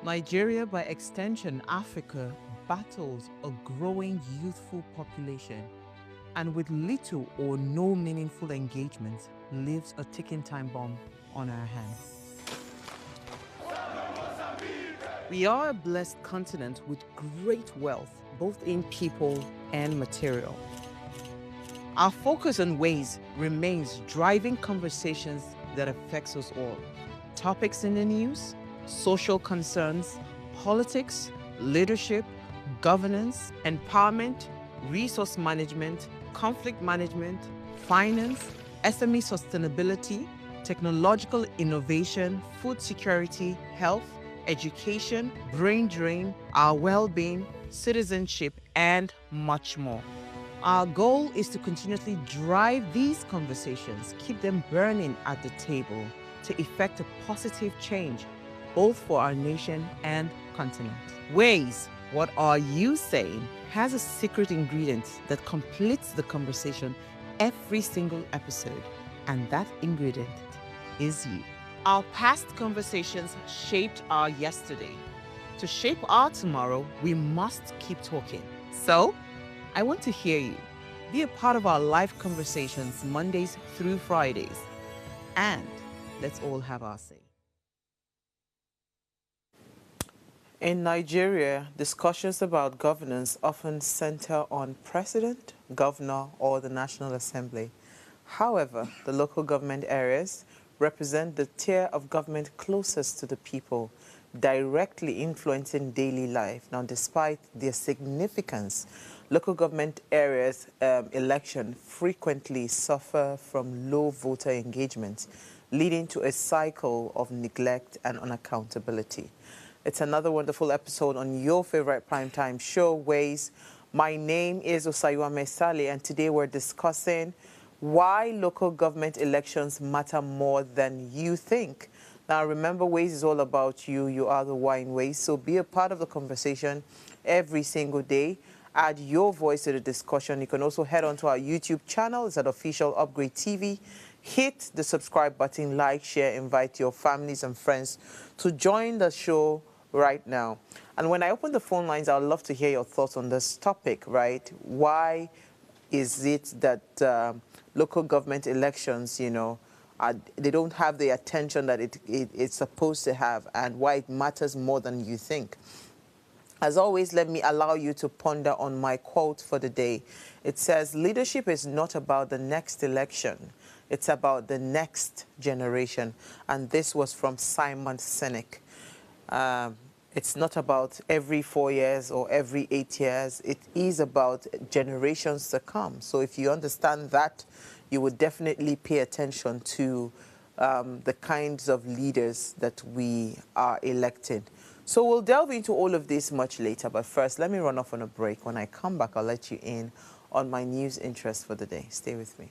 Nigeria, by extension Africa, battles a growing youthful population and with little or no meaningful engagement leaves a ticking time bomb on our hands. We are a blessed continent with great wealth, both in people and material. Our focus on ways remains driving conversations that affects us all. Topics in the news, social concerns, politics, leadership, governance, empowerment, resource management, conflict management, finance, SME sustainability, technological innovation, food security, health, education, brain drain, our well-being, citizenship, and much more. Our goal is to continuously drive these conversations, keep them burning at the table to effect a positive change, both for our nation and continent. Ways, what are you saying, has a secret ingredient that completes the conversation every single episode, and that ingredient is you. Our past conversations shaped our yesterday. To shape our tomorrow, we must keep talking. So, I want to hear you. Be a part of our live conversations Mondays through Fridays. And let's all have our say. In Nigeria, discussions about governance often center on president, governor, or the National Assembly. However, the local government areas represent the tier of government closest to the people, directly influencing daily life. Now, despite their significance, local government areas election frequently suffer from low voter engagement, leading to a cycle of neglect and unaccountability. It's another wonderful episode on your favorite primetime show, Ways. My name is Osayua Mesali, and today we're discussing why local government elections matter more than you think. Now, remember, Ways is all about you. You are the wine Ways. So be a part of the conversation every single day. Add your voice to the discussion. You can also head on to our YouTube channel. It's at Official Upgrade TV. Hit the subscribe button, like, share, invite your families and friends to join the show right now. And when I open the phone lines, I'd love to hear your thoughts on this topic, right? Why is it that local government elections, they don't have the attention that it's supposed to have, and why it matters more than you think? As always, let me allow you to ponder on my quote for the day. It says, leadership is not about the next election. It's about the next generation. And this was from Simon Sinek. It's not about every 4 years or every 8 years. It is about generations to come. So if you understand that, you would definitely pay attention to the kinds of leaders that we are electing. So we'll delve into all of this much later. But first, let me run off on a break. When I come back, I'll let you in on my news interest for the day. Stay with me.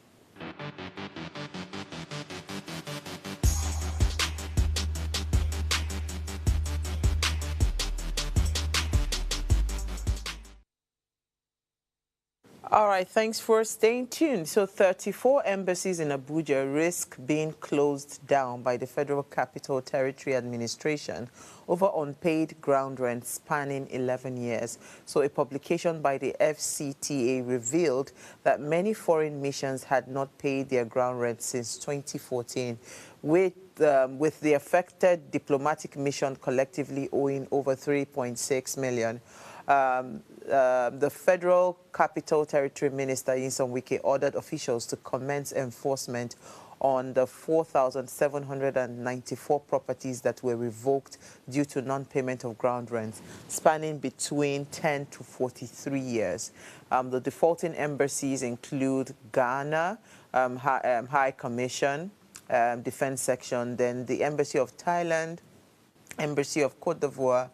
All right, thanks for staying tuned. So 34 embassies in Abuja risk being closed down by the Federal Capital Territory Administration over unpaid ground rent spanning 11 years. So a publication by the FCTA revealed that many foreign missions had not paid their ground rent since 2014, with the affected diplomatic mission collectively owing over 3.6 million. The Federal Capital Territory Minister, Nyesom Wike, ordered officials to commence enforcement on the 4,794 properties that were revoked due to non-payment of ground rents, spanning between 10 to 43 years. The defaulting embassies include Ghana, High Commission, Defense Section, then the Embassy of Thailand, Embassy of Cote d'Ivoire,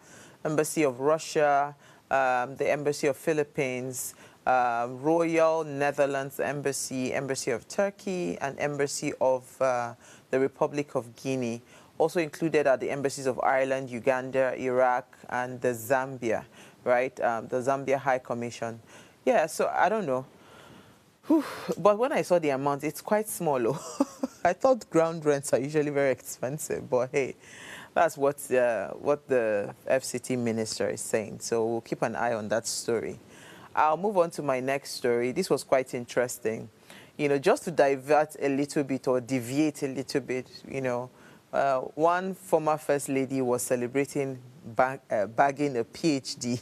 Embassy of Russia, the Embassy of Philippines, Royal Netherlands Embassy, Embassy of Turkey, and Embassy of the Republic of Guinea. Also included are the embassies of Ireland, Uganda, Iraq, and the Zambia, right? The Zambia High Commission. Yeah, so I don't know. Whew. But when I saw the amount, it's quite small. I thought ground rents are usually very expensive, but hey, That's what the FCT minister is saying. So we'll keep an eye on that story. I'll move on to my next story. This was quite interesting. Just to divert a little bit or deviate a little bit, one former First Lady was celebrating bagging a PhD.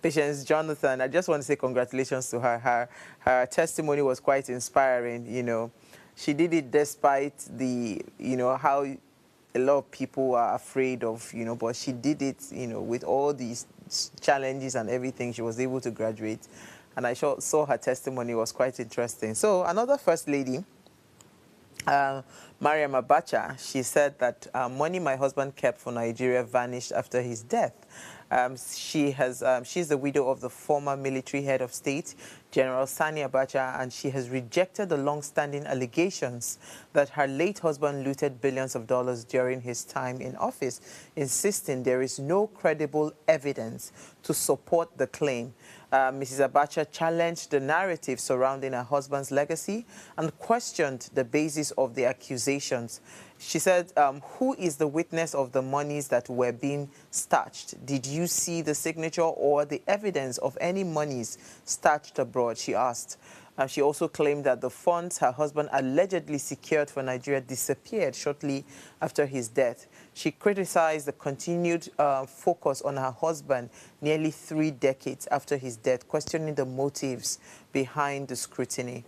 Patience Jonathan, I just want to say congratulations to her. Her testimony was quite inspiring. She did it despite how a lot of people are afraid of, but she did it, with all these challenges and everything. She was able to graduate. And I saw her testimony was quite interesting. So another First Lady, Mariam Abacha, she said that money my husband kept for Nigeria vanished after his death. She's the widow of the former military head of state, General Sani Abacha, and she has rejected the long-standing allegations that her late husband looted billions of dollars during his time in office, insisting there is no credible evidence to support the claim. Mrs. Abacha challenged the narrative surrounding her husband's legacy and questioned the basis of the accusations. She said, who is the witness of the monies that were being stashed? Did you see the signature or the evidence of any monies stashed abroad? She asked. She also claimed that the funds her husband allegedly secured for Nigeria disappeared shortly after his death. She criticized the continued focus on her husband nearly 3 decades after his death, questioning the motives behind the scrutiny.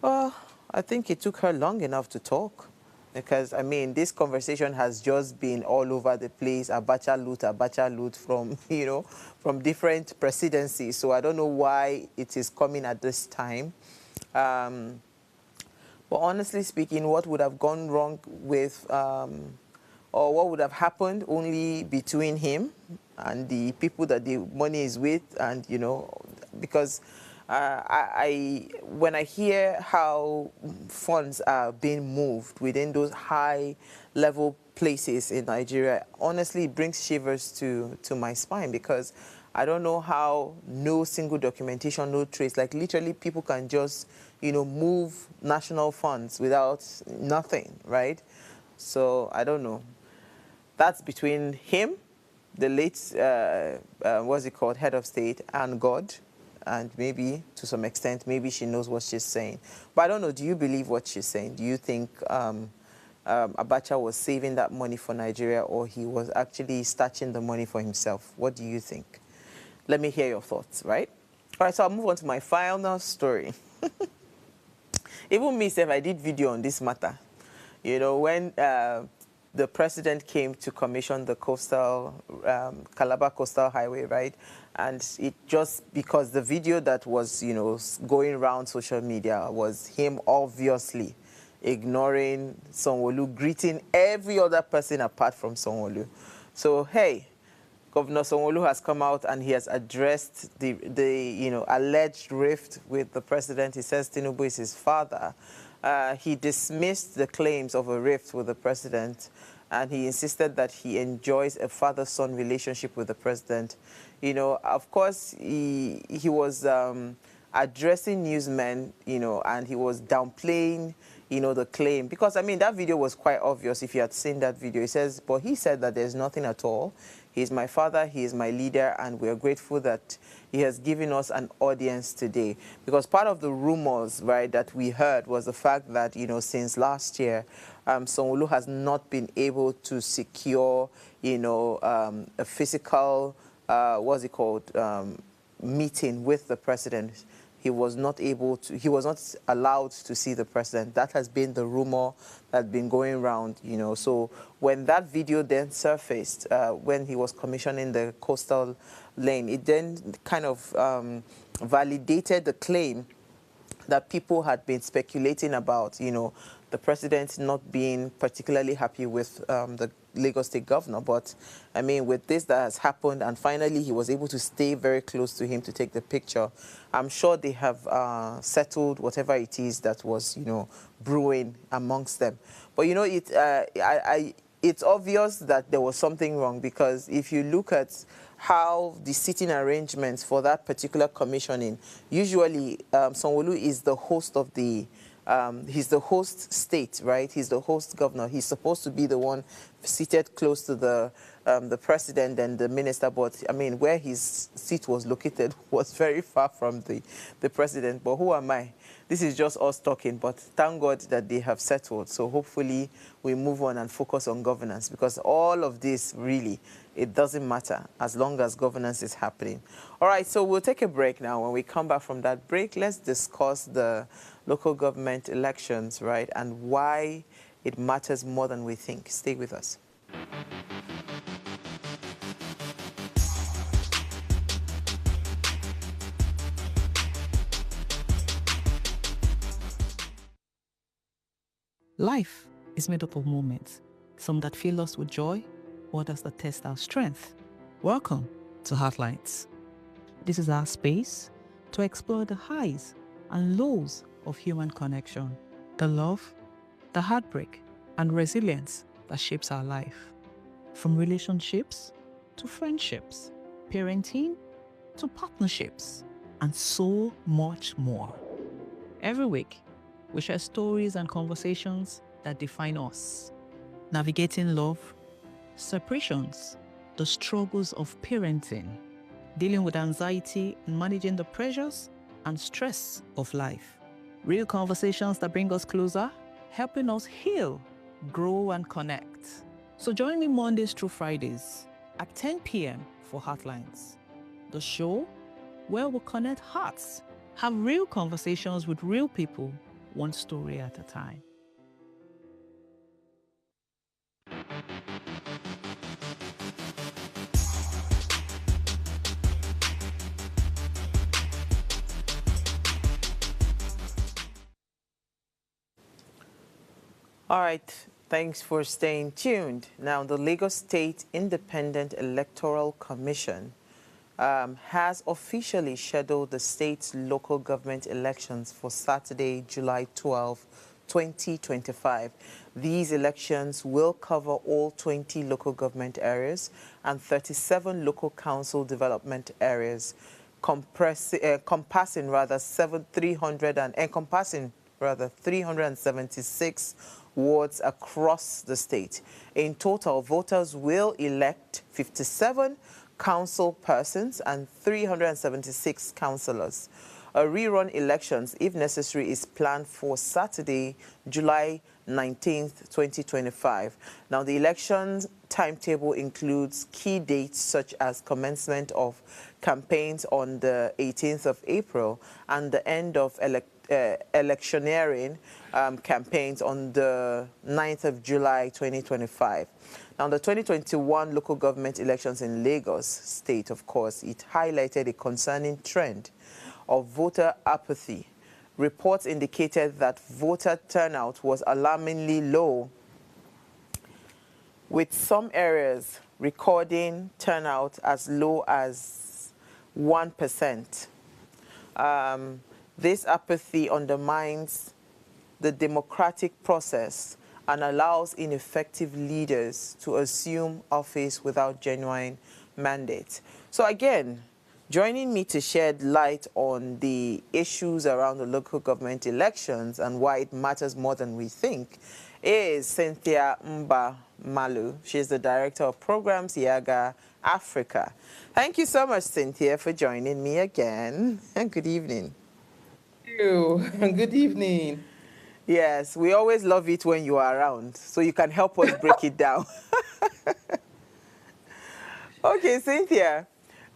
Well, I think it took her long enough to talk. Because, this conversation has just been all over the place, Abacha loot from, from different presidencies. So I don't know why it is coming at this time. But honestly speaking, what would have gone wrong with, or what would have happened only between him and the people that the money is with, and, because when I hear how funds are being moved within those high-level places in Nigeria, honestly, it brings shivers to my spine, because I don't know how no single documentation, no trace, like literally people can just, move national funds without nothing, right? So I don't know. That's between him, the late, what's it called, head of state, and God. And maybe, to some extent, maybe she knows what she's saying. But I don't know, do you believe what she's saying? Do you think Abacha was saving that money for Nigeria, or he was actually stashing the money for himself? What do you think? Let me hear your thoughts, right? All right, so I'll move on to my final story. Even me, if I did video on this matter, when the president came to commission the Calabar Coastal Highway, right? And it just because the video that was, going around social media was him obviously ignoring Sanwo-Olu, greeting every other person apart from Sanwo-Olu. So, hey, Governor Sanwo-Olu has come out and he has addressed the alleged rift with the president. He says Tinubu is his father. He dismissed the claims of a rift with the president, and he insisted that he enjoys a father-son relationship with the president. Of course, he was addressing newsmen, and he was downplaying, the claim. Because, that video was quite obvious if you had seen that video. He said that there's nothing at all. He's my father, he is my leader, and we are grateful that he has given us an audience today. Because part of the rumors, right, that we heard was the fact that, since last year, Sanwo-Olu has not been able to secure, a physical, meeting with the president. He was not allowed to see the president. That has been the rumor that's been going around, So when that video then surfaced, when he was commissioning the coastal lane, it then kind of validated the claim that people had been speculating about, the president not being particularly happy with the Lagos State governor. But, with this that has happened, and finally he was able to stay very close to him to take the picture, I'm sure they have settled whatever it is that was, brewing amongst them. But, it's obvious that there was something wrong, because if you look at how the sitting arrangements for that particular commissioning, usually Sanwo-Olu is the host of the He's the host state, right? He's the host governor. He's supposed to be the one seated close to the president and the minister, but I mean, where his seat was located was very far from the president. But who am I? This is just us talking, but thank God that they have settled. So hopefully we move on and focus on governance, because all of this really, it doesn't matter as long as governance is happening. All right, so we'll take a break now. When we come back from that break, let's discuss the local government elections, right, and why it matters more than we think. Stay with us. Life is made up of moments, some that fill us with joy, others that test our strength. Welcome to Heartlines. This is our space to explore the highs and lows of human connection, the love, the heartbreak, and resilience that shapes our life. From relationships to friendships, parenting to partnerships, and so much more. Every week, we share stories and conversations that define us, navigating love, separations, the struggles of parenting, dealing with anxiety and managing the pressures and stress of life. Real conversations that bring us closer, helping us heal, grow, and connect. So join me Mondays through Fridays at 10 p.m. for Heartlines, the show where we connect hearts, have real conversations with real people, one story at a time. All right, thanks for staying tuned. Now, the Lagos State Independent Electoral Commission has officially scheduled the state's local government elections for Saturday, July 12, 2025. These elections will cover all 20 local government areas and 37 local council development areas, encompassing 376 wards across the state. In total, voters will elect 57 council persons and 376 councillors. A rerun elections, if necessary, is planned for Saturday, July 19th, 2025. Now, the elections timetable includes key dates such as commencement of campaigns on the 18th of April and the end of electioneering campaigns on the 9th of July 2025. Now, the 2021 local government elections in Lagos State, of course, it highlighted a concerning trend of voter apathy. Reports indicated that voter turnout was alarmingly low, with some areas recording turnout as low as 1%. This apathy undermines the democratic process and allows ineffective leaders to assume office without genuine mandates. So again, joining me to shed light on the issues around the local government elections and why it matters more than we think is Cynthia Mba Malu. She's the Director of Programs, Yaga Africa. Thank you so much, Cynthia, for joining me again. And good evening. Thank you. Good evening. Yes, we always love it when you are around, so you can help us break it down. Okay, Cynthia.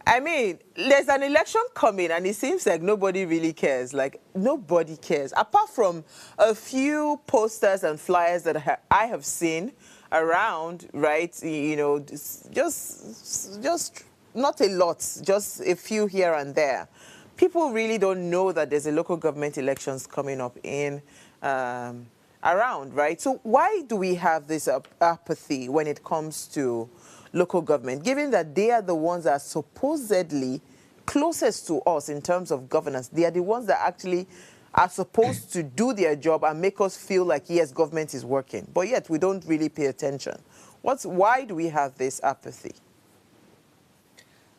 I mean, there's an election coming, and it seems like nobody really cares. Like, nobody cares. Apart from a few posters and flyers that I have seen around, right? You know, just not a lot, just a few here and there. People really don't know that there's a local government elections coming up in around, right? So why do we have this apathy when it comes to local government, given that they are the ones that are supposedly closest to us in terms of governance? They are the ones that actually are supposed to do their job and make us feel like, yes, government is working. But yet we don't really pay attention. Why do we have this apathy?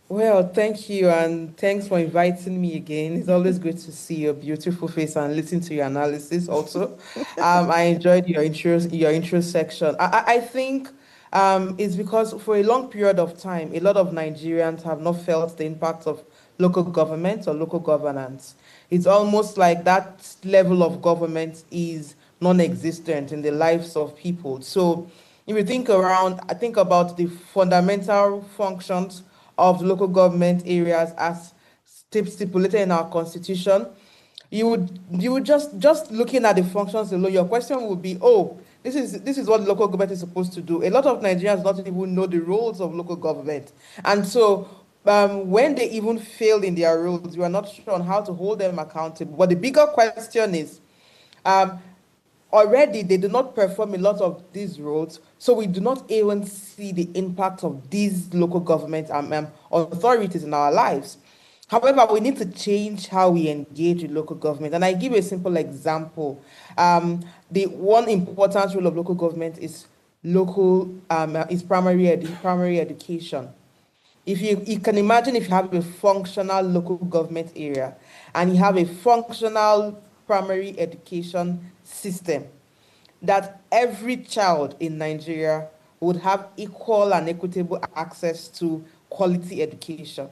Well, thank you, and thanks for inviting me again. It's always good to see your beautiful face and listen to your analysis. Also, I enjoyed your intro section. I think it's because for a long period of time, a lot of Nigerians have not felt the impact of local government or local governance. It's almost like that level of government is non-existent in the lives of people. So if you think around, I think about the fundamental functions of local government areas as stipulated in our constitution. You would just looking at the functions alone, your question would be, oh, this is what local government is supposed to do. A lot of Nigerians don't even know the roles of local government, and so when they even fail in their roles, you are not sure on how to hold them accountable. But the bigger question is, um, already they do not perform a lot of these roles, so we do not even see the impact of these local government authorities in our lives. However, we need to change how we engage with local government. And I give you a simple example. The one important role of local government is primary education. If you can imagine, if you have a functional local government area and you have a functional primary education system, that every child in Nigeria would have equal and equitable access to quality education.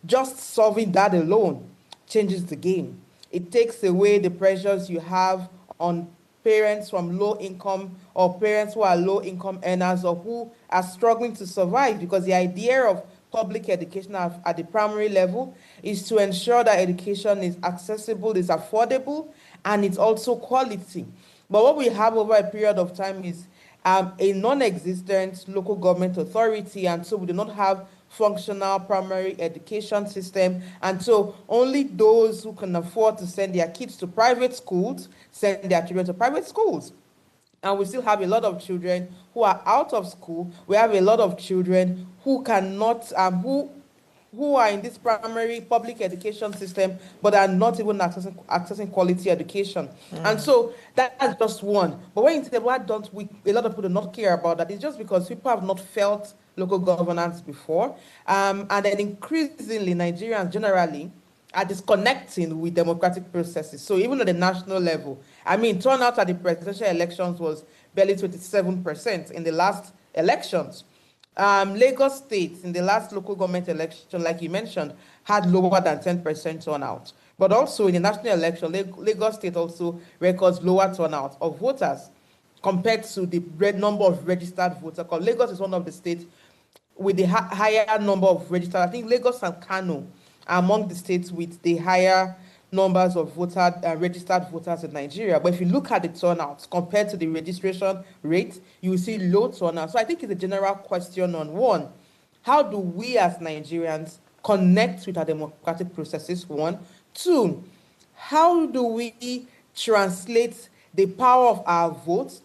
Just solving that alone changes the game. It takes away the pressures you have on parents from low income or parents who are low income earners or who are struggling to survive, because the idea of public education at the primary level is to ensure that education is accessible, is affordable, and it's also quality. But what we have over a period of time is a non-existent local government authority, and so we do not have functional primary education system, and so only those who can afford to send their kids to private schools send their children to private schools. And we still have a lot of children who are out of school. We have a lot of children who cannot, who are in this primary public education system, but are not even accessing quality education. And so that's just one. But when you say, why don't we, a lot of people do not care about that, it's just because people have not felt local governance before. And then increasingly, Nigerians generally are disconnecting with democratic processes. So even at the national level, I mean, turnout at the presidential elections was barely 27% in the last elections. Lagos State, in the last local government election, like you mentioned, had lower than 10% turnout. But also in the national election, Lagos State also records lower turnout of voters compared to the number of registered voters. Because Lagos is one of the states with the higher number of registered. I think Lagos and Kano are among the states with the higher numbers of registered voters in Nigeria. But if you look at the turnout compared to the registration rate, you will see low turnout. So I think it's a general question on one, how do we as Nigerians connect with our democratic processes? One. Two, how do we translate the power of our vote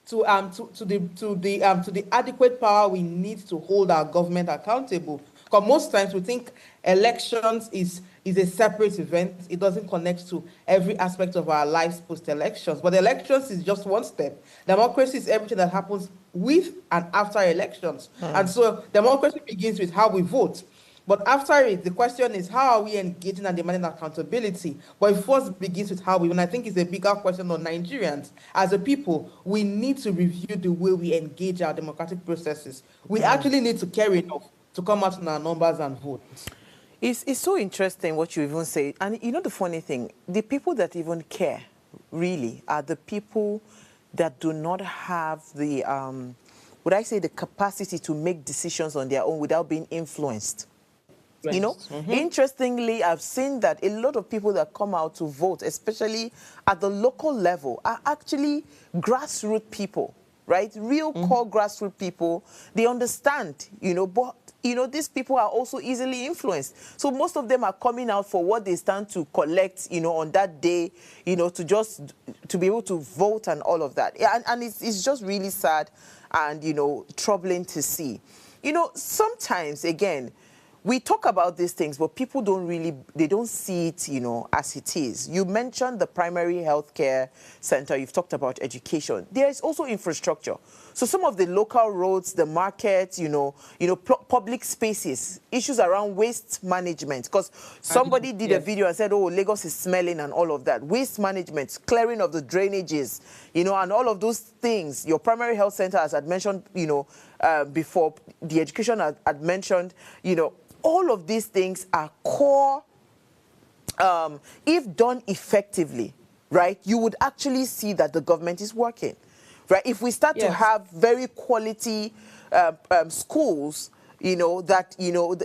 to the adequate power we need to hold our government accountable? Because most times we think elections is a separate event. It doesn't connect to every aspect of our lives post-elections. But elections is just one step. Democracy is everything that happens with and after elections. And so democracy begins with how we vote. But after it, the question is, how are we engaging and demanding accountability? But it first begins with how we, and I think it's a bigger question on Nigerians. As a people, we need to review the way we engage our democratic processes. We actually need to care enough to come out in our numbers and vote. It's so interesting what you even say. And you know the funny thing, the people that even care, really, are the people that do not have the, would I say, the capacity to make decisions on their own without being influenced. You know, interestingly, I've seen that a lot of people that come out to vote, especially at the local level, are actually grassroots people, right? Real core grassroots people. They understand, but, these people are also easily influenced. So most of them are coming out for what they stand to collect, on that day, to be able to vote and all of that. And it's just really sad and, troubling to see. Sometimes, again, we talk about these things, but people they don't see it, as it is. You mentioned the primary healthcare center. You've talked about education. There is also infrastructure. So some of the local roads, the markets, public spaces, issues around waste management. Because somebody did a video and said, oh, Lagos is smelling and all of that. Waste management, clearing of the drainages, and all of those things. Your primary health center, as I'd mentioned, before, the education I'd mentioned, all of these things are core, if done effectively, right, you would actually see that the government is working. Right? If we start to have very quality schools, that,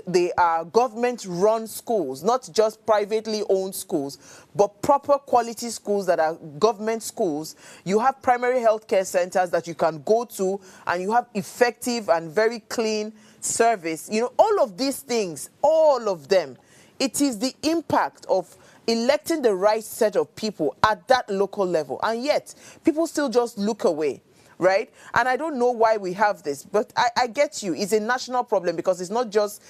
they are government-run schools, not just privately owned schools, but proper quality schools that are government schools. You have primary healthcare centers that you can go to, and you have effective and very clean service. All of these things, all of them, it is the impact of electing the right set of people at that local level. And yet, people still just look away, right? And I don't know why we have this, but I get you. It's a national problem because it's not just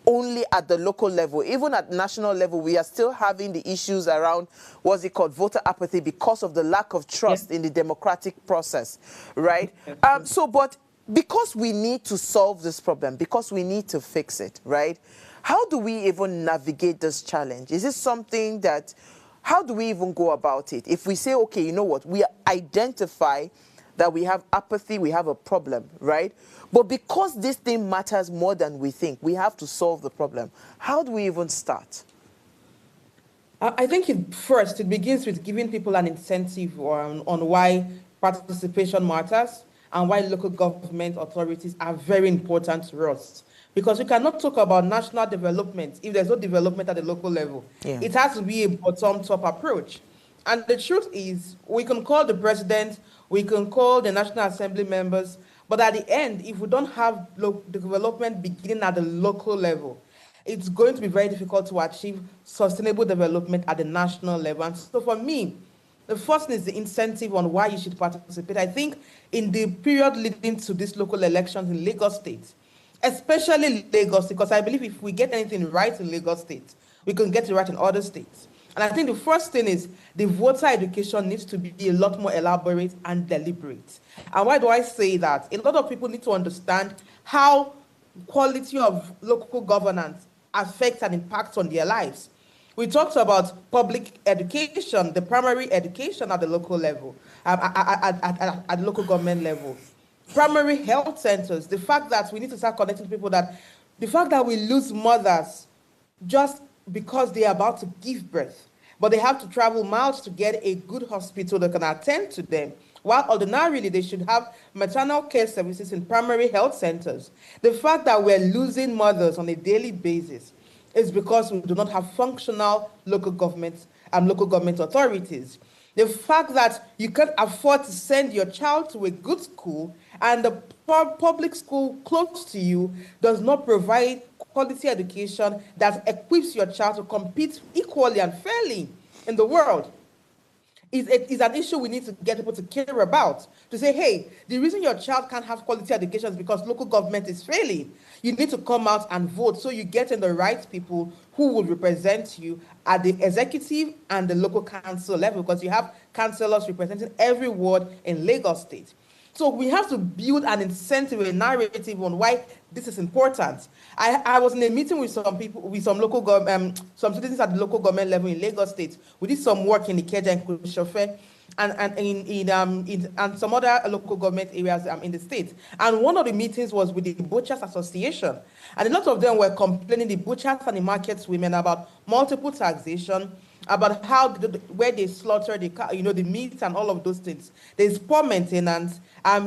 only at the local level. Even at national level, we are still having the issues around, what's it called, voter apathy, because of the lack of trust in the democratic process, right? But because we need to solve this problem, because we need to fix it, right? How do we even navigate this challenge? Is this something that, how do we even go about it? If we say, okay, you know what, we identify that we have apathy, we have a problem, right? But because this thing matters more than we think, we have to solve the problem. How do we even start? I think first, it begins with giving people an incentive on why participation matters and why local government authorities are very important to us. Because we cannot talk about national development if there's no development at the local level. It has to be a bottom-top approach. And the truth is, we can call the president, we can call the National Assembly members, but at the end, if we don't have development beginning at the local level, it's going to be very difficult to achieve sustainable development at the national level. And so for me, the first thing is the incentive on why you should participate. I think in the period leading to these local elections in Lagos State, especially Lagos, because I believe if we get anything right in Lagos State, we can get it right in other states. And I think the first thing is the voter education needs to be a lot more elaborate and deliberate. And why do I say that? A lot of people need to understand how quality of local governance affects and impacts on their lives. We talked about public education, the primary education at the local level, at the local government level. Primary health centers, the fact that we need to start connecting people, that the fact that we lose mothers just because they are about to give birth, but they have to travel miles to get a good hospital that can attend to them, while ordinarily they should have maternal care services in primary health centers. The fact that we're losing mothers on a daily basis is because we do not have functional local government authorities. The fact that you can't afford to send your child to a good school and the public school close to you does not provide quality education that equips your child to compete equally and fairly in the world is an issue we need to get people to care about. To say, hey, the reason your child can't have quality education is because local government is failing. You need to come out and vote so you get in the right people who will represent you at the executive and the local council level, because you have councillors representing every ward in Lagos State. So we have to build an incentive, a narrative on why this is important. I was in a meeting with some people, with some local some citizens at the local government level in Lagos State. We did some work in Ikeja and Kushofe and some other local government areas in the state. And one of the meetings was with the Butchers Association. And a lot of them were complaining, the butchers and the market women, about multiple taxation, about how where they slaughter the meat and all of those things. There's poor maintenance.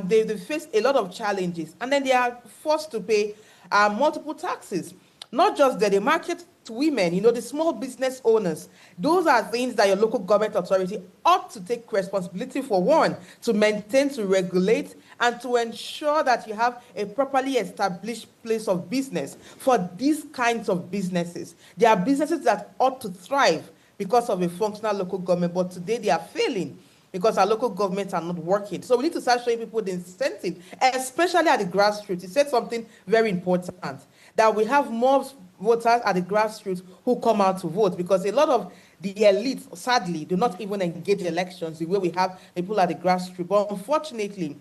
They face a lot of challenges, and then they are forced to pay multiple taxes. Not just that, the market women, the small business owners. Those are things that your local government authority ought to take responsibility for, one, to maintain, to regulate, and to ensure that you have a properly established place of business for these kinds of businesses. There are businesses that ought to thrive because of a functional local government, but today they are failing because our local governments are not working. So we need to start showing people the incentive, especially at the grassroots. He said something very important, that we have more voters at the grassroots who come out to vote, because a lot of the elites, sadly, do not even engage elections the way we have people at the grassroots. But unfortunately,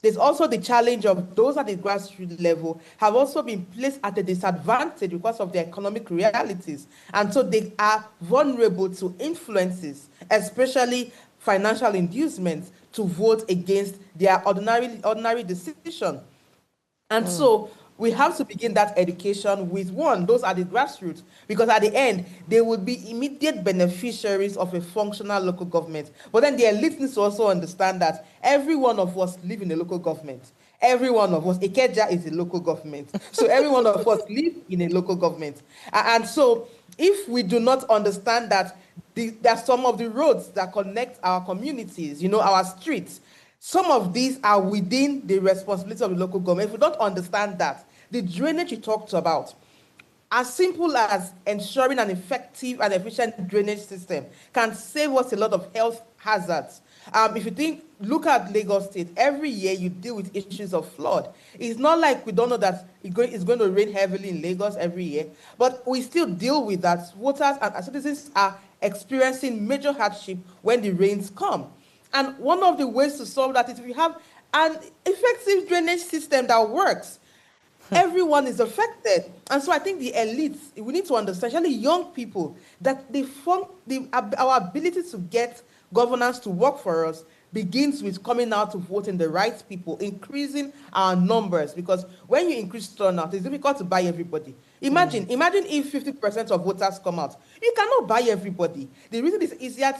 there's also the challenge of those at the grassroots level have also been placed at a disadvantage because of their economic realities. And so they are vulnerable to influences, especially financial inducements, to vote against their ordinary decision. And so we have to begin that education with, one, those are the grassroots, because at the end, they will be immediate beneficiaries of a functional local government. But then the elite needs to also understand that every one of us live in a local government. Every one of us, Ikeja is a local government. So every one of us live in a local government. And so if we do not understand that there are some of the roads that connect our communities, our streets, some of these are within the responsibility of the local government. If we don't understand that, the drainage you talked about, as simple as ensuring an effective and efficient drainage system, can save us a lot of health hazards. If you look at Lagos State, every year you deal with issues of flood. It's not like we don't know that it's going to rain heavily in Lagos every year, but we still deal with that. Voters and citizens are experiencing major hardship when the rains come. And one of the ways to solve that is if we have an effective drainage system that works. Everyone is affected. And so I think the elites, we need to understand, especially young people, that our ability to get governance to work for us begins with coming out to vote in the right people, increasing our numbers. Because when you increase turnout, it's difficult to buy everybody. Imagine if 50% of voters come out. You cannot buy everybody. The reason it's easier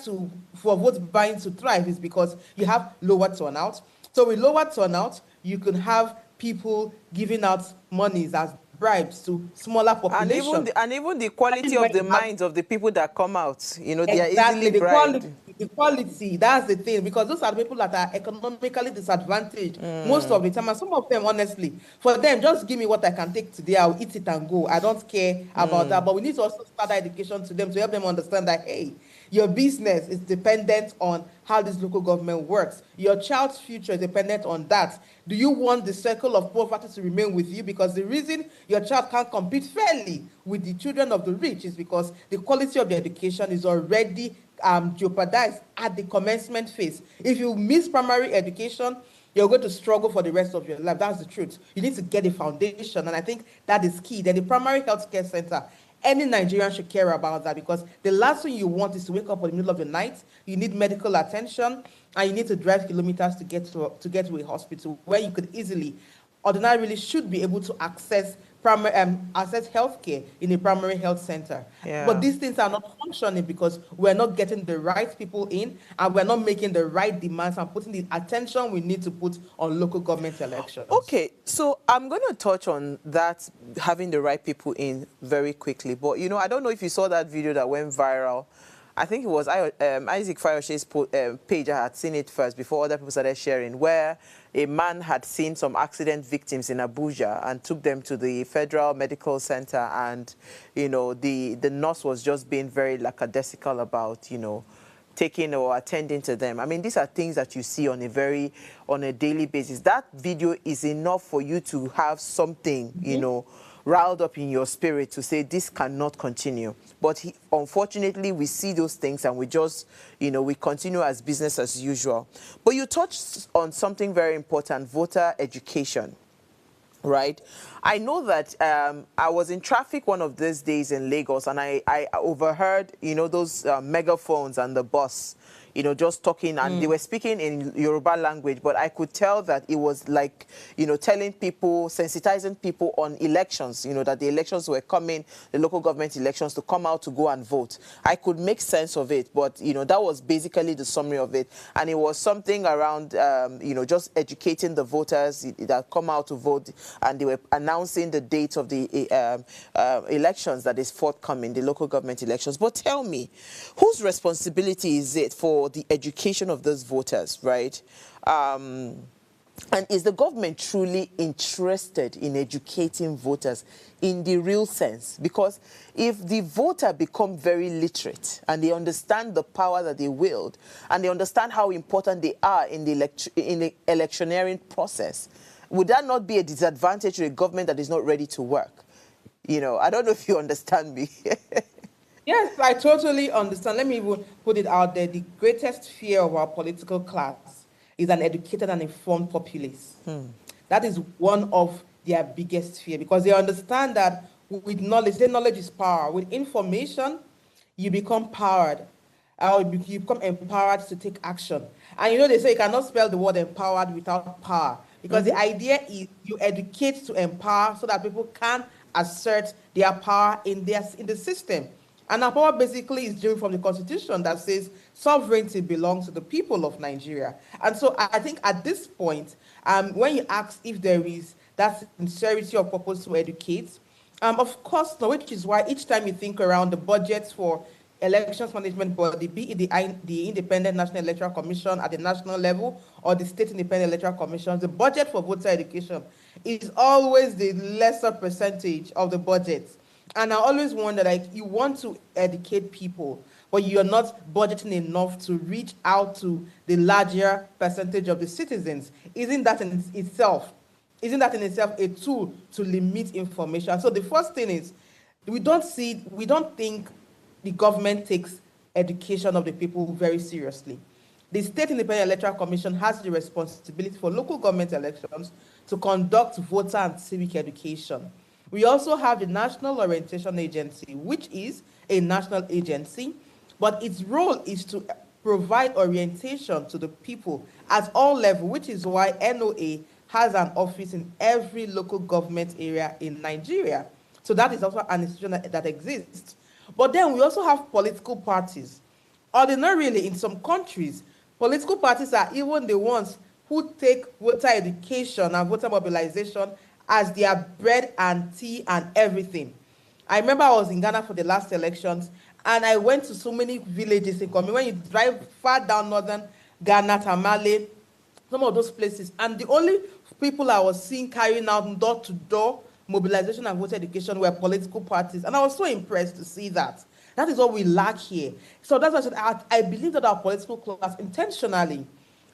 for vote buying to thrive is because you have lower turnout. So with lower turnout, you can have people giving out monies as bribes to smaller populations. And even the quality of the minds of the people that come out, they are easily the bribed. the quality, that's the thing, because those are the people that are economically disadvantaged most of the time. And some of them, honestly, for them, just give me what I can take today, I'll eat it and go. I don't care about that. But we need to also start education to them to help them understand that, hey, your business is dependent on how this local government works. Your child's future is dependent on that. Do you want the circle of poverty to remain with you? Because the reason your child can't compete fairly with the children of the rich is because the quality of the education is already jeopardized at the commencement phase. If you miss primary education, you're going to struggle for the rest of your life. That's the truth. You need to get a foundation, and I think that is key. Then the primary health care center, any Nigerian should care about that, because the last thing you want is to wake up in the middle of the night. You need medical attention, and you need to drive kilometers to get to a hospital where you could easily, ordinarily should be able to access healthcare in a primary health center. Yeah. But these things are not functioning because we're not getting the right people in, and we're not making the right demands and putting the attention we need to put on local government elections. Okay, so I'm going to touch on that, having the right people in, very quickly. But, I don't know if you saw that video that went viral. I think it was Isaac Fayoshe's page. I had seen it first before other people started sharing, where a man had seen some accident victims in Abuja and took them to the Federal Medical Center, and, the nurse was just being very lackadaisical about, taking or attending to them. I mean, these are things that you see on a daily basis. That video is enough for you to have something, riled up in your spirit to say this cannot continue. But unfortunately, we see those things and we just, we continue as business as usual. But you touched on something very important, voter education, right? I know that I was in traffic one of these days in Lagos, and I overheard, those megaphones and the bus, just talking, and they were speaking in Yoruba language, but I could tell that it was like, telling people, sensitizing people on elections, that the elections were coming, the local government elections, to come out to go and vote. I could make sense of it, but, that was basically the summary of it. And it was something around, just educating the voters that come out to vote, and they were announcing the date of the elections that is forthcoming, the local government elections. But tell me, whose responsibility is it for the education of those voters, right? And is the government truly interested in educating voters in the real sense? Because if the voter become very literate and they understand the power that they wield, and they understand how important they are in the electioneering process, would that not be a disadvantage to a government that is not ready to work? I don't know if you understand me. Yes, I totally understand. Let me even put it out there. The greatest fear of our political class is an educated and informed populace. That is one of their biggest fear because they understand that with knowledge, their knowledge is power. With information, you become powered. Or you become empowered to take action. And they say you cannot spell the word empowered without power. Because the idea is you educate to empower so that people can assert their power in the system. And our power basically is driven from the constitution that says sovereignty belongs to the people of Nigeria. And so I think at this point, when you ask if there is that sincerity of purpose to educate, of course, no, which is why each time you think around the budgets for elections management body, be it the Independent National Electoral Commission at the national level or the state independent electoral commissions, the budget for voter education is always the lesser percentage of the budget. And I always wonder, like, you want to educate people, but you're not budgeting enough to reach out to the larger percentage of the citizens. Isn't that in itself a tool to limit information? So the first thing is, we don't think the government takes education of the people very seriously. The State Independent Electoral Commission has the responsibility for local government elections to conduct voter and civic education. We also have the National Orientation Agency, which is a national agency, but its role is to provide orientation to the people at all levels, which is why NOA has an office in every local government area in Nigeria. So that is also an institution that exists. But then we also have political parties. Ordinarily, in some countries, political parties are even the ones who take voter education and voter mobilization as their bread and tea and everything. I remember I was in Ghana for the last elections, and I went to so many villages in Kwame. When you drive far down northern Ghana, Tamale, some of those places, and the only people I was seeing carrying out door-to-door mobilization and voter education were political parties, and I was so impressed to see that. That is what we lack here. So that's why I believe that our political class intentionally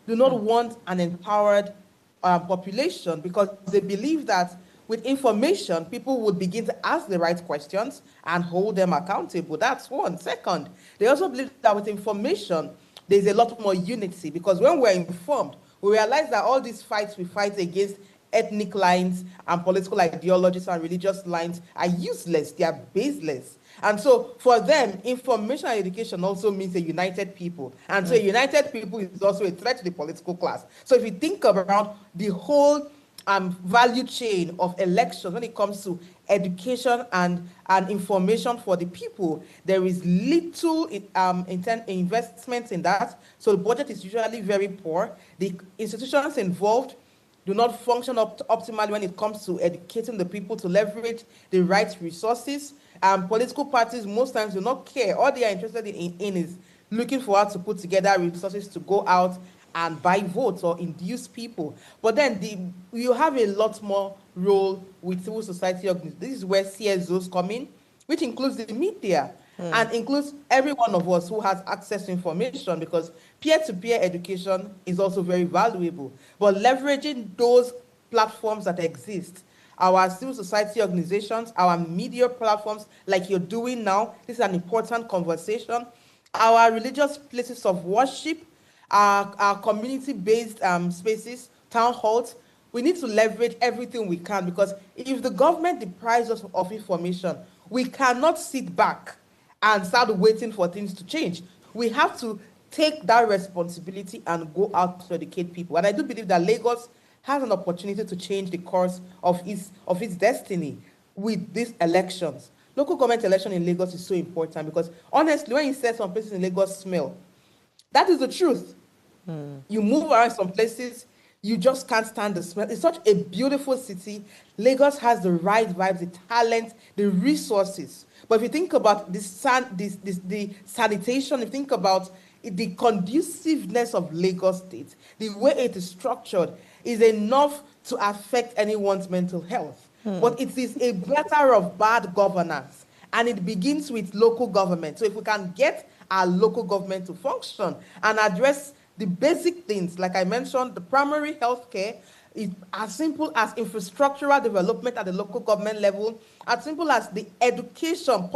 do not want an empowered population because they believe that with information, people would begin to ask the right questions and hold them accountable. That's one. Second, they also believe that with information, there's a lot more unity because when we're informed, we realize that all these fights we fight against ethnic lines and political ideologies and religious lines are useless, they are baseless. And so for them, information and education also means a united people. And so a united people is also a threat to the political class. So if you think around the whole value chain of elections when it comes to education and information for the people, there is little investment in that. So the budget is usually very poor. The institutions involved do not function optimally when it comes to educating the people to leverage the right resources. Political parties most times do not care. All they are interested in is looking for how to put together resources to go out and buy votes or induce people. But then you have a lot more role with civil society organizations. This is where CSOs come in, which includes the media and includes every one of us who has access to information, because peer-to-peer education is also very valuable. But leveraging those platforms that exist, our civil society organizations, our media platforms, like you're doing now, this is an important conversation, our religious places of worship, our community-based spaces, town halls, we need to leverage everything we can, because if the government deprives us of information, we cannot sit back and start waiting for things to change. We have to take that responsibility and go out to educate people. And I do believe that Lagos has an opportunity to change the course of its destiny with these elections. Local government election in Lagos is so important because honestly, when you say some places in Lagos smell, that is the truth. You move around some places, you just can't stand the smell. It's such a beautiful city. Lagos has the right vibes, the talent, the resources. But if you think about the sanitation, if you think about the conduciveness of Lagos State, the way it is structured is enough to affect anyone's mental health. But it is a matter of bad governance, and it begins with local government. So if we can get our local government to function and address the basic things, like I mentioned, the primary health care, as simple as infrastructural development at the local government level, as simple as the education,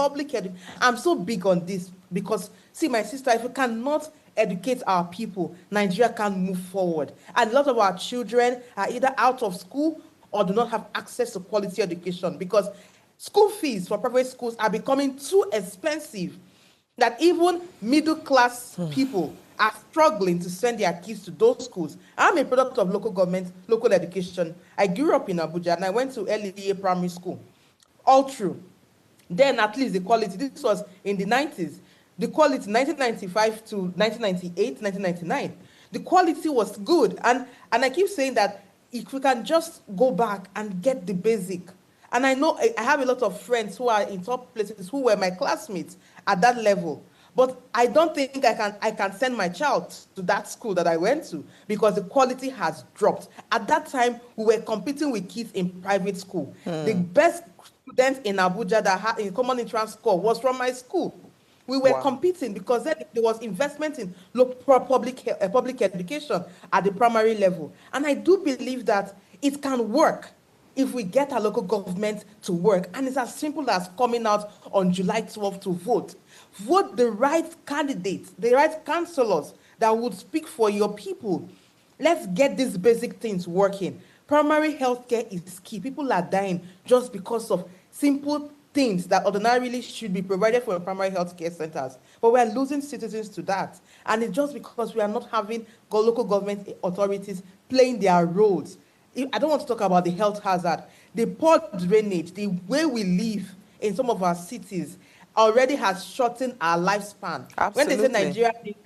I'm so big on this because, see, my sister, if we cannot educate our people, Nigeria can't move forward. And a lot of our children are either out of school or do not have access to quality education because school fees for private schools are becoming too expensive that even middle class people are struggling to send their kids to those schools. I'm a product of local government, local education. I grew up in Abuja and I went to LEA primary school. All true. Then at least the quality, this was in the 90s. The quality, 1995 to 1998, 1999, the quality was good. And I keep saying that if we can just go back and get the basic. And I know I have a lot of friends who are in top places who were my classmates at that level. But I don't think I can send my child to that school that I went to because the quality has dropped. At that time, we were competing with kids in private school. The best student in Abuja that had a common entrance score was from my school. We were competing because then there was investment in public education at the primary level. And I do believe that it can work if we get our local government to work. And it's as simple as coming out on July 12th to vote. Vote the right candidates, the right councillors that would speak for your people. Let's get these basic things working. Primary health care is key. People are dying just because of simple things that ordinarily should be provided for primary health care centers. But we're losing citizens to that. And it's just because we are not having local government authorities playing their roles. I don't want to talk about the health hazard. The poor drainage, the way we live in some of our cities already has shortened our lifespan. Absolutely. When they say Nigeria, the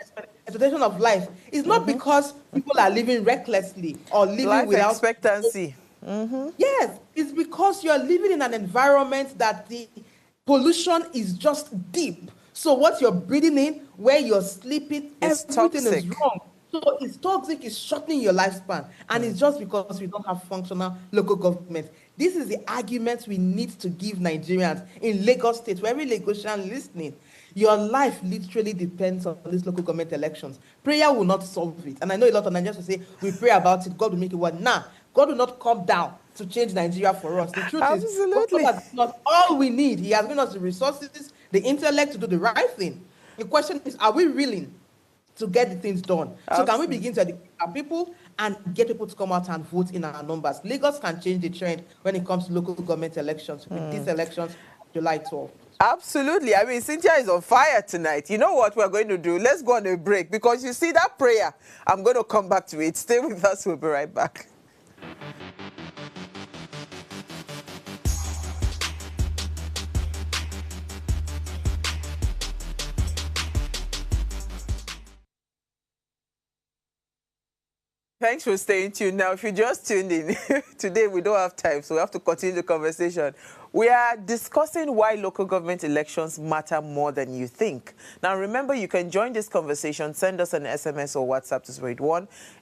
expectation of life is not because people are living recklessly or living life without expectancy. Yes, it's because you're living in an environment that the pollution is just deep. So what you're breathing in, where you're sleeping, It's everything toxic. is wrong. So it's toxic, it's shortening your lifespan. And it's just because we don't have functional local government. This is the argument we need to give Nigerians in Lagos State, where every Lagosian listening. Your life literally depends on these local government elections. Prayer will not solve it. And I know a lot of Nigerians will say, we pray about it, God will make it work. Nah, God will not come down to change Nigeria for us. The truth is, God has given us all we need. He has given us the resources, the intellect to do the right thing. The question is, are we willing to get the things done? So can we begin to educate our people and get people to come out and vote in our numbers? Lagos can change the trend when it comes to local government elections with these elections July 12th. Absolutely. I mean, Cynthia is on fire tonight. You know what we're going to do? Let's go on a break because you see that prayer. I'm going to come back to it. Stay with us. We'll be right back. Thanks for staying tuned. Now, if you just tuned in, today we don't have time, so we have to continue the conversation. We are discussing why local government elections matter more than you think. Now, remember, you can join this conversation. Send us an SMS or WhatsApp to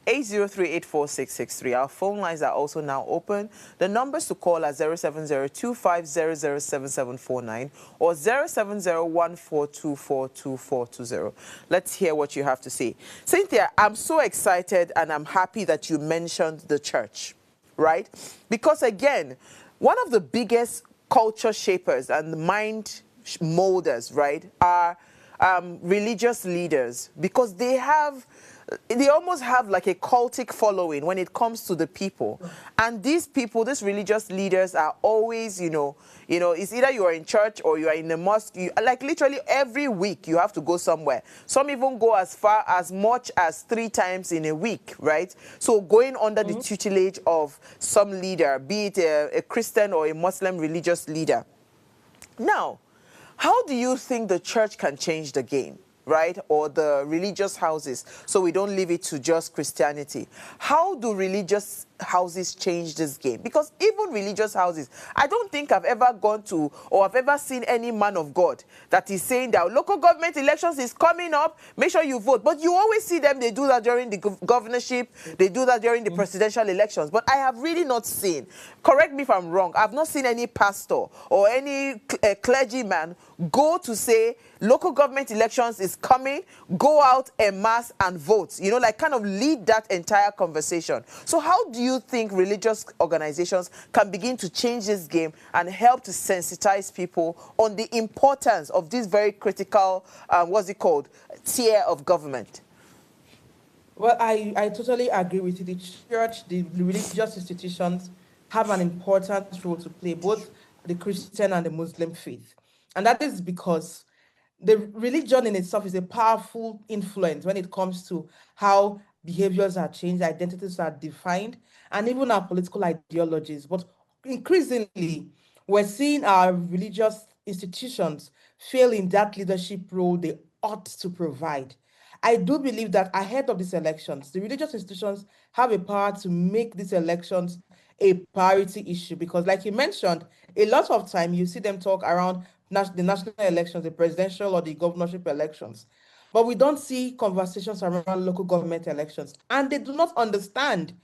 081-803-84663. Our phone lines are also now open. The numbers to call are 070-2500-7749 or 070-1424-2420. Let's hear what you have to say. Cynthia, I'm so excited and I'm happy that you mentioned the church, right? Because, again, one of the biggest culture shapers and mind molders, right, are religious leaders, because they almost have like a cultic following when it comes to the people. And these people, these religious leaders are always, it's either you are in church or you are in a mosque. Like literally every week you have to go somewhere. Some even go as far as much as 3 times in a week, right? So going under the tutelage of some leader, be it a Christian or a Muslim religious leader. Now, how do you think the church can change the game, right? Or the religious houses, so we don't leave it to just Christianity. How do religious houses change this game? Because even religious houses, I don't think I've ever gone to or I've ever seen any man of God that is saying that local government elections is coming up, make sure you vote. But you always see them, they do that during the governorship, they do that during the presidential elections. But I have really not seen, correct me if I'm wrong, I've not seen any pastor or any clergyman go to say local government elections is is coming, go out en masse and vote, you know, like kind of lead that entire conversation. So how do you think religious organizations can begin to change this game and help to sensitize people on the importance of this very critical, tier of government? Well, I totally agree with you. The church, the religious institutions have an important role to play, both the Christian and the Muslim faith. And that is because the religion in itself is a powerful influence when it comes to how behaviors are changed, identities are defined, and even our political ideologies. But increasingly, we're seeing our religious institutions fail in that leadership role they ought to provide. I do believe that ahead of these elections, the religious institutions have a power to make these elections a priority issue because, like you mentioned, a lot of time you see them talk around the national elections, the presidential or the governorship elections, but we don't see conversations around local government elections. And they do not understand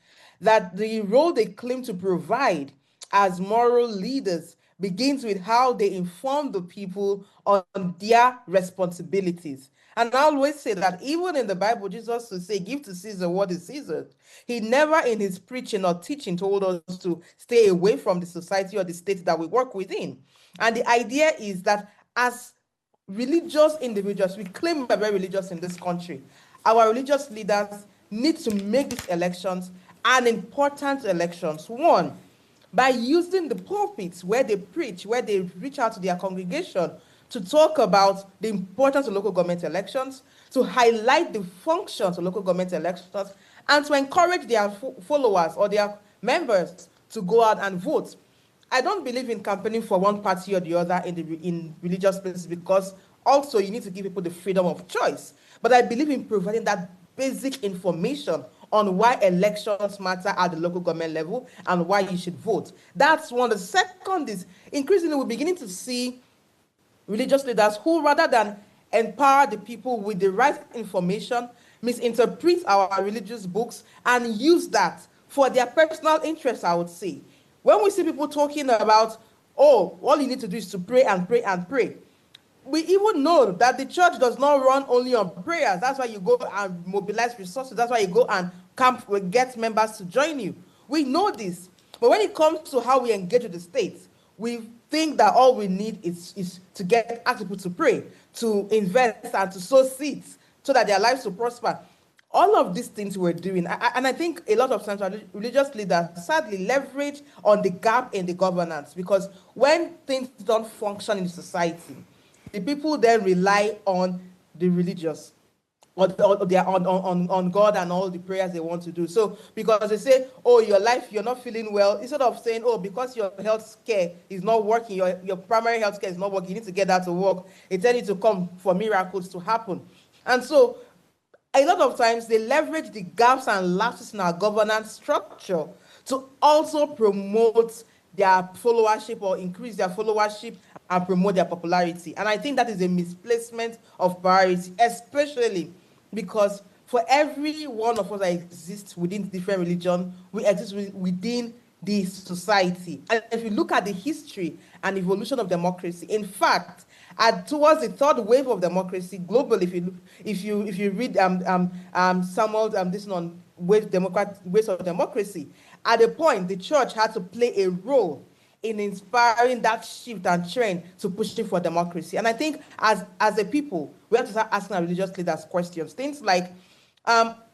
that the role they claim to provide as moral leaders begins with how they inform the people on their responsibilities. And I always say that even in the Bible, Jesus would say, give to Caesar what is Caesar. He never in his preaching or teaching told us to stay away from the society or the state that we work within. And the idea is that as religious individuals, we claim we're very religious in this country. Our religious leaders need to make these elections an important elections. One, by using the pulpits where they preach, where they reach out to their congregation to talk about the importance of local government elections, to highlight the functions of local government elections, and to encourage their followers or their members to go out and vote. I don't believe in campaigning for one party or the other in religious places because also you need to give people the freedom of choice. But I believe in providing that basic information on why elections matter at the local government level and why you should vote. That's one. The second is increasingly we're beginning to see religious leaders who, rather than empower the people with the right information, misinterpret our religious books and use that for their personal interests, I would say. When we see people talking about, oh, all you need to do is to pray and pray and pray, we even know that the church does not run only on prayers. That's why you go and mobilize resources. That's why you go and camp, get members to join you. We know this. But when it comes to how we engage with the state, we think that all we need is to ask people to pray, to invest, and to sow seeds so that their lives will prosper. All of these things we're doing, and I think a lot of times religious leaders sadly leverage on the gap in the governance, because when things don't function in society, the people then rely on the religious, or they are on God and all the prayers they want to do. So because they say, oh, your life, you're not feeling well, instead of saying, oh, because your health care is not working, your primary health care is not working, you need to get that to work, they tell you to come for miracles to happen. And so a lot of times they leverage the gaps and lapses in our governance structure to also promote their followership or increase their followership and promote their popularity. And I think that is a misplacement of priority, especially because for every one of us that exists within different religion, we exist within the society. And if you look at the history and evolution of democracy, in fact, towards the third wave of democracy globally, if you read Samuel this on ways of democracy, at a point the church had to play a role in inspiring that shift and trend to pushing for democracy. And I think as a people, we have to start asking our religious leaders questions. Things like,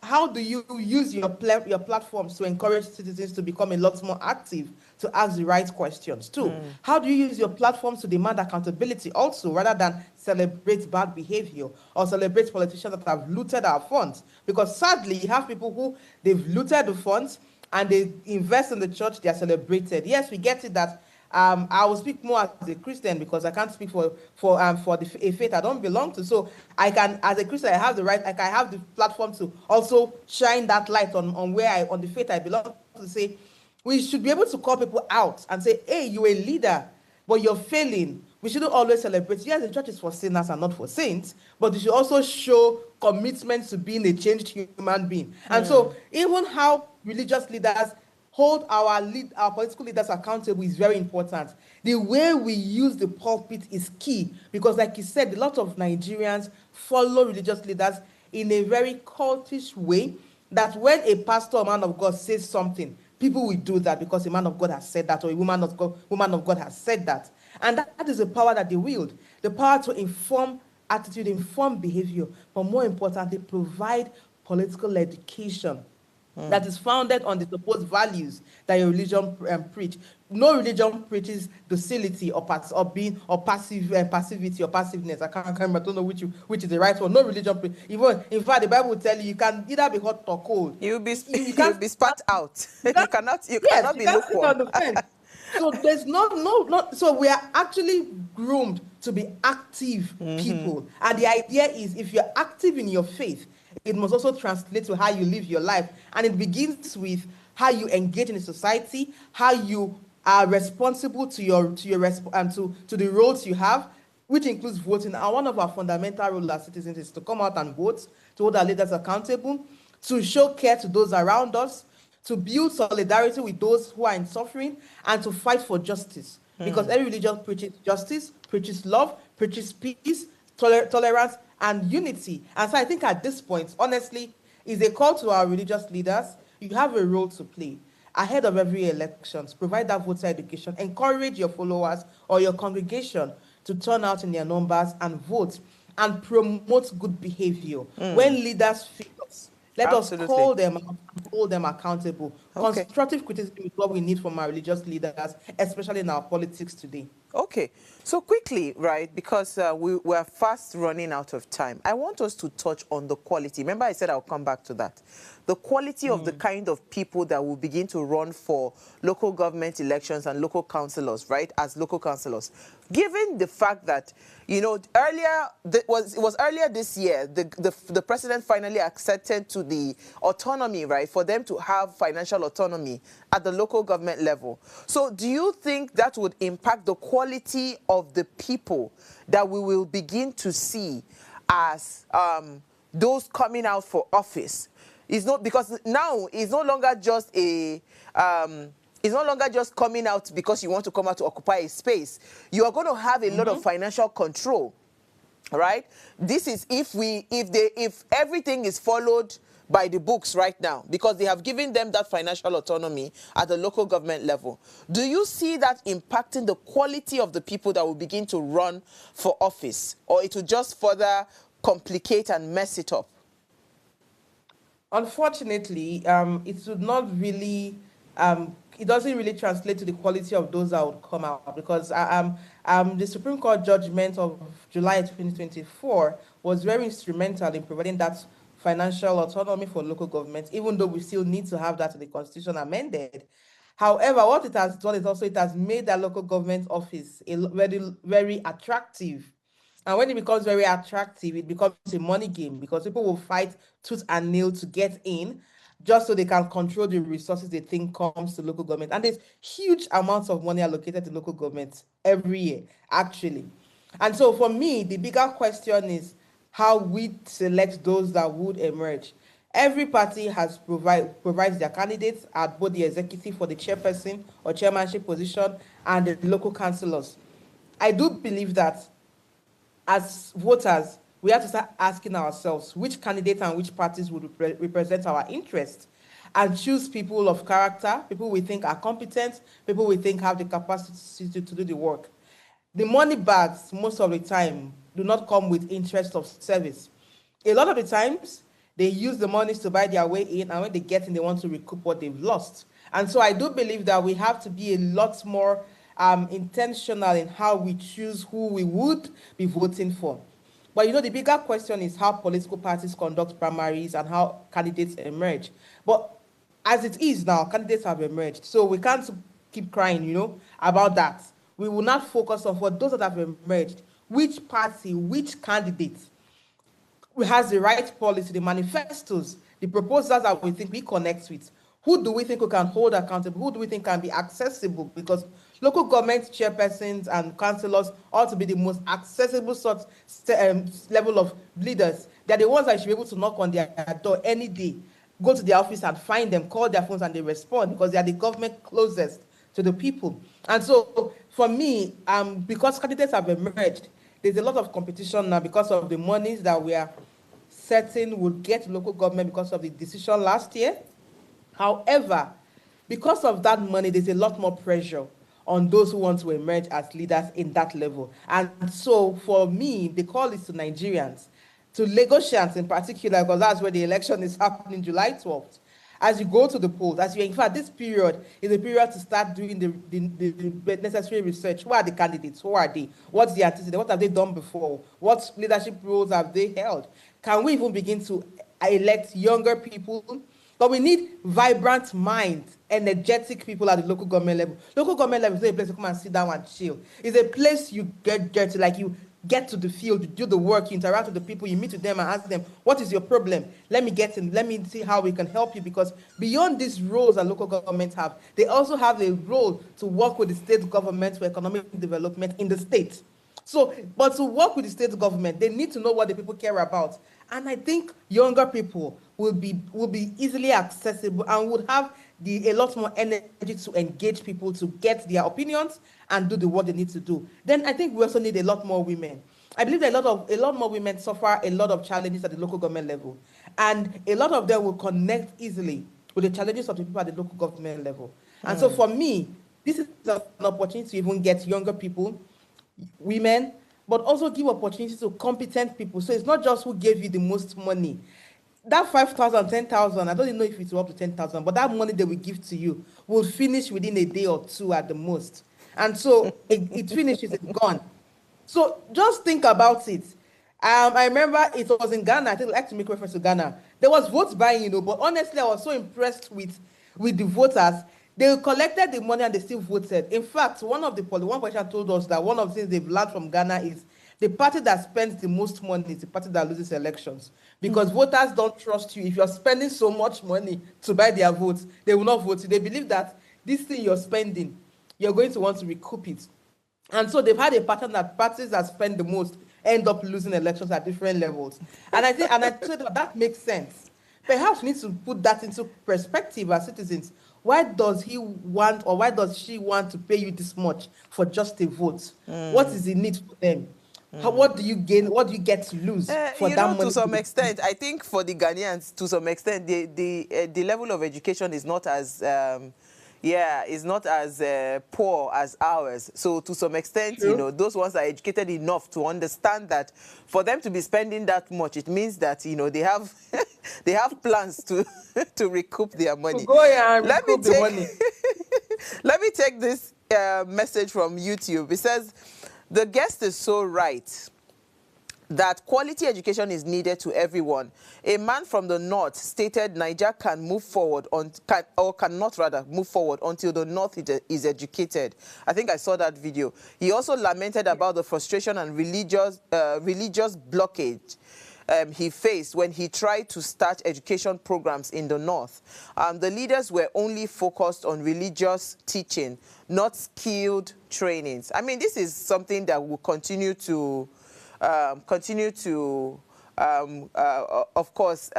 how do you use your platforms to encourage citizens to become a lot more active, to ask the right questions? Two, how do you use your platforms to demand accountability also, rather than celebrate bad behavior or celebrate politicians that have looted our funds? Because sadly, you have people who they've looted the funds and they invest in the church, they are celebrated. Yes, we get it that I will speak more as a Christian because I can't speak for a faith I don't belong to. So I can, as a Christian, I have the right, like I have the platform to also shine that light on the faith I belong to. Say we should be able to call people out and say, hey, you're a leader, but you're failing. We shouldn't always celebrate. Yes, the church is for sinners and not for saints, but you should also show commitment to being a changed human being. And so even how religious leaders hold our political leaders accountable is very important. The way we use the pulpit is key because, like you said, a lot of Nigerians follow religious leaders in a very cultish way, that when a pastor or man of God says something, people will do that because a man of God has said that, or a woman of God has said that. And that is the power that they wield, the power to inform attitude, inform behavior, but more importantly, provide political education that is founded on the supposed values that your religion preach. No religion preaches docility or passivity or passiveness. I can't remember. I don't know which is the right one. No religion. Even in fact, the Bible will tell you can either be hot or cold. You'll be You you'll can't. be spat out. You You can't. cannot Yes, you be can't sit lukewarm. on the fence. So there's no. So we are actually groomed to be active people, and the idea is if you're active in your faith, it must also translate to how you live your life, and it begins with how you engage in society, how you are responsible to to the roles you have, which includes voting. And one of our fundamental roles as citizens is to come out and vote, to hold our leaders accountable, to show care to those around us, to build solidarity with those who are in suffering, and to fight for justice. Because every religion preaches justice, preaches love, preaches peace, tolerance, and unity. And so I think at this point, honestly, is a call to our religious leaders. You have a role to play ahead of every elections. Provide that voter education. Encourage your followers or your congregation to turn out in their numbers and vote, and promote good behavior. When leaders fail us, let us Absolutely. call them out and hold them accountable. Okay. Constructive criticism is what we need from our religious leaders, especially in our politics today. Okay, so quickly, right, because we're fast running out of time, I want us to touch on the quality. Remember I said I'll come back to that. The quality of the kind of people that will begin to run for local government elections and local councillors, right, as local councillors. Given the fact that, you know, it was earlier this year, the president finally accepted to the autonomy, right, for them to have financial autonomy at the local government level. So do you think that would impact the quality of the people that we will begin to see as those coming out for office? It's not, because now it's no longer just it's no longer just coming out because you want to come out to occupy a space. You are going to have a lot of financial control, right? This is if everything is followed by the books right now, because they have given them that financial autonomy at the local government level. Do you see that impacting the quality of the people that will begin to run for office, or it will just further complicate and mess it up? Unfortunately, it would not really, it doesn't really translate to the quality of those that would come out, because the Supreme Court judgment of July 2024 was very instrumental in providing that financial autonomy for local governments, even though we still need to have that in the Constitution amended. However, what it has done is also it has made that local government office very, very attractive. And when it becomes very attractive, it becomes a money game, because people will fight tooth and nail to get in, just so they can control the resources they think comes to local government. And there's huge amounts of money allocated to local governments every year, actually. And so for me, the bigger question is how we select those that would emerge. Every party provides their candidates at both the executive for the chairperson or chairmanship position and the local councillors. I do believe that as voters, we have to start asking ourselves which candidates and which parties would represent our interests, and choose people of character, people we think are competent, people we think have the capacity to do the work. The money bags, most of the time, do not come with interest of service. A lot of the times, they use the monies to buy their way in, and when they get in, they want to recoup what they've lost. And so I do believe that we have to be a lot more intentional in how we choose who we would be voting for. But you know, the bigger question is how political parties conduct primaries and how candidates emerge. But as it is now, candidates have emerged. So we can't keep crying, about that. We will not focus on for those that have emerged, which party, which candidate has the right policy, the manifestos, the proposals that we think we connect with. Who do we think we can hold accountable? Who do we think can be accessible? Because local government chairpersons and councillors ought to be the most accessible level of leaders. They're the ones that should be able to knock on their door any day go to their office and find them, call their phones, and they respond because they are the government closest to the people. And so for me, because candidates have emerged, there's a lot of competition now because of the monies that we are certain will get local government because of the decision last year. However, because of that money, there's a lot more pressure on those who want to emerge as leaders in that level. And so for me, the call is to Nigerians, to Lagosians in particular, because that's where the election is happening July 12th. As you go to the polls, in fact, this period is a period to start doing the necessary research. Who are the candidates? Who are they? What's the antecedent? What have they done before? What leadership roles have they held? Can we even begin to elect younger people? But we need vibrant minds, energetic people at the local government level. Local government level is not a place to come and sit down and chill. It's a place you get dirty, like you get to the field, you do the work, you interact with the people, you meet with them and ask them, what is your problem? Let me get in, let me see how we can help you. Because beyond these roles that local governments have, they also have a role to work with the state government for economic development in the state. So, but to work with the state government, they need to know what the people care about. And I think younger people will be easily accessible and would have a lot more energy to engage people, to get their opinions and do the work they need to do. Then I think we also need a lot more women. I believe that a lot more women suffer a lot of challenges at the local government level, and a lot of them will connect easily with the challenges of the people at the local government level. And so for me, this is an opportunity to even get younger people, women, but also give opportunities to competent people. So it's not just who gave you the most money. That 5,000, 10,000, I don't even know if it's up to 10,000, but that money they will give to you will finish within a day or two at the most. And so it finishes, it's gone. So just think about it. I remember it was in Ghana. I think I like to make reference to Ghana. There was vote buying, but honestly, I was so impressed with the voters. They collected the money and they still voted. In fact, one politician told us that one of the things they've learned from Ghana is the party that spends the most money is the party that loses elections. Because voters don't trust you. If you're spending so much money to buy their votes, they will not vote you. They believe that this thing you're spending, you're going to want to recoup it. And so they've had a pattern that parties that spend the most end up losing elections at different levels. And I think that makes sense. Perhaps we need to put that into perspective as citizens. Why does he want or why does she want to pay you this much for just a vote? What is the need for them? What do you gain? What do you get to lose for that money? To some extent, I think for the Ghanaians, to some extent, the level of education is not as is not as poor as ours. So to some extent, True. those ones are educated enough to understand that for them to be spending that much, it means that they have they have plans to to recoup their money. To go and recoup the money. Let me take this message from YouTube. It says, the guest is so right that quality education is needed to everyone. A man from the north stated Niger can move forward cannot rather move forward until the north is educated. I think I saw that video. He also lamented about the frustration and religious blockage he faced when he tried to start education programs in the north. The leaders were only focused on religious teaching, not skilled trainings. I mean, this is something that will continue to of course,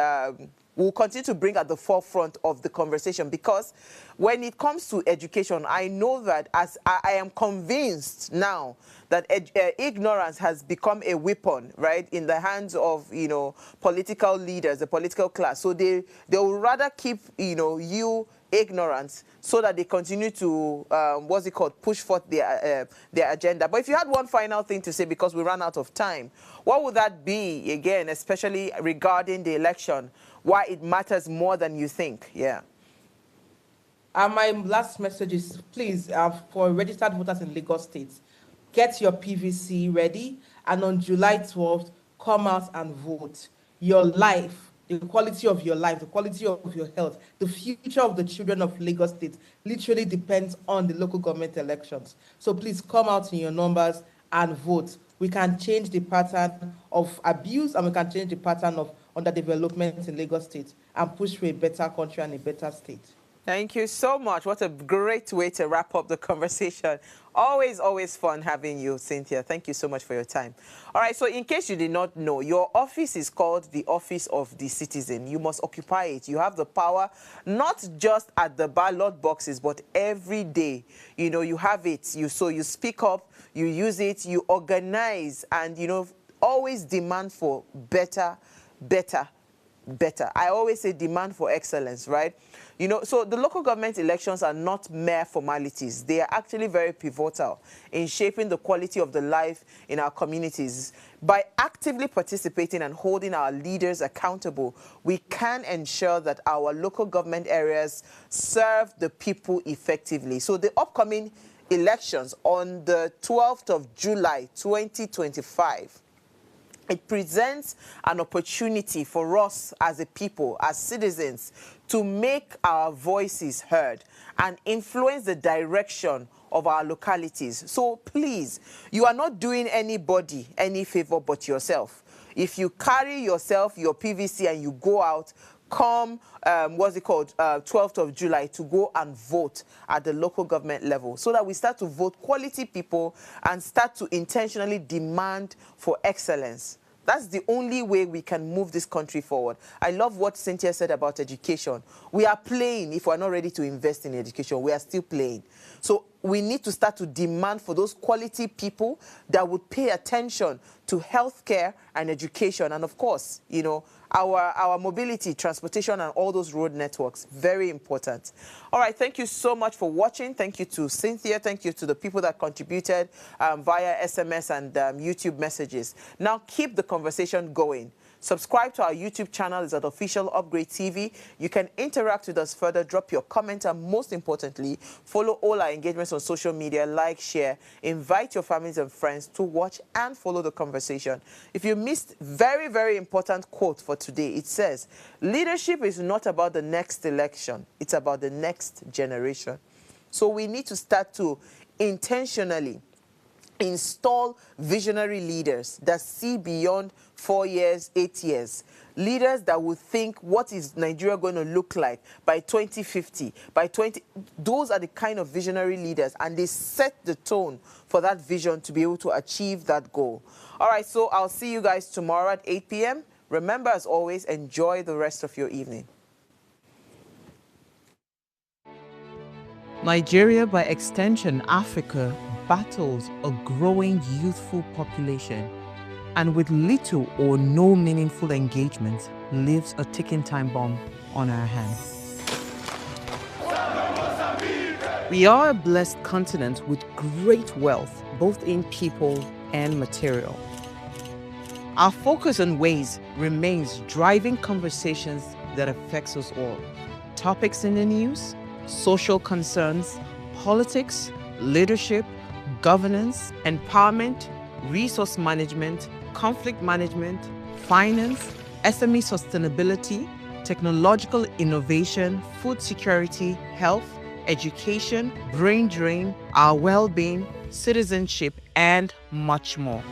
we'll continue to bring at the forefront of the conversation, because when it comes to education, I know that as I am convinced now that ignorance has become a weapon, right, in the hands of, political leaders, the political class. So they will rather keep, you ignorant so that they continue to, push forth their agenda. But if you had one final thing to say, because we ran out of time, what would that be, again, especially regarding the election, why it matters more than you think? Yeah. My last message is, please, for registered voters in Lagos State, get your PVC ready, and on July 12th, come out and vote. Your life, the quality of your life, the quality of your health, the future of the children of Lagos State literally depends on the local government elections. So please come out in your numbers and vote. We can change the pattern of abuse, and we can change the pattern of underdevelopment in Lagos State and push for a better country and a better state. Thank you so much. What a great way to wrap up the conversation. Always, always fun having you, Cynthia. Thank you so much for your time. All right, so in case you did not know, your office is called the Office of the Citizen. You must occupy it. You have the power, not just at the ballot boxes, but every day. You know, you have it. So you speak up, you use it, you organize, and, you know, always demand for better, better, better. I always say demand for excellence, right? You know, so the local government elections are not mere formalities. They are actually very pivotal in shaping the quality of the life in our communities. By actively participating and holding our leaders accountable, we can ensure that our local government areas serve the people effectively. So the upcoming elections on the 12th of July, 2025, it presents an opportunity for us as a people, as citizens, to make our voices heard and influence the direction of our localities. So please, you are not doing anybody any favor but yourself. If you carry yourself, your PVC, and you go out, come, 12th of July, to go and vote at the local government level, so that we start to vote quality people and start to intentionally demand for excellence. That's the only way we can move this country forward. I love what Cynthia said about education. We are playing. If we're not ready to invest in education, we are still playing. So we need to start to demand for those quality people that would pay attention to healthcare and education. And of course, you know, our mobility, transportation, and all those road networks, very important. All right, thank you so much for watching. Thank you to Cynthia. Thank you to the people that contributed via SMS and YouTube messages. Now keep the conversation going. Subscribe to our YouTube channel. It's at Official Upgrade TV. You can interact with us further, drop your comment, and most importantly, follow all our engagements on social media, like, share, invite your families and friends to watch and follow the conversation. If you missed very, very important quote for today, it says, leadership is not about the next election. It's about the next generation. So we need to start to intentionally install visionary leaders that see beyond 4 years, 8 years. Leaders that will think, what is Nigeria going to look like by 2050, by 20... Those are the kind of visionary leaders, and they set the tone for that vision to be able to achieve that goal. All right, so I'll see you guys tomorrow at 8 p.m. Remember, as always, enjoy the rest of your evening. Nigeria, by extension Africa, battles a growing youthful population, and with little or no meaningful engagement, lives a ticking time bomb on our hands. We are a blessed continent with great wealth, both in people and material. Our focus on ways remains driving conversations that affects us all. Topics in the news, social concerns, politics, leadership, governance, empowerment, resource management, conflict management, finance, SME sustainability, technological innovation, food security, health, education, brain drain, our well-being, citizenship, and much more.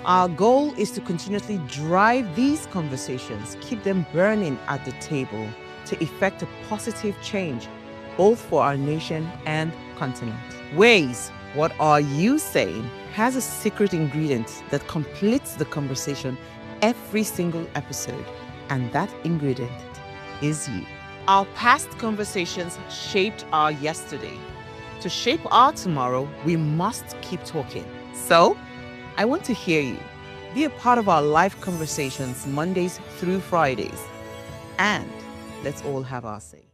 Our goal is to continuously drive these conversations, keep them burning at the table to effect a positive change, both for our nation and continent. Ways, what are you saying, has a secret ingredient that completes the conversation every single episode, and that ingredient is you. Our past conversations shaped our yesterday. To shape our tomorrow, we must keep talking. So, I want to hear you. Be a part of our live conversations Mondays through Fridays. And let's all have our say.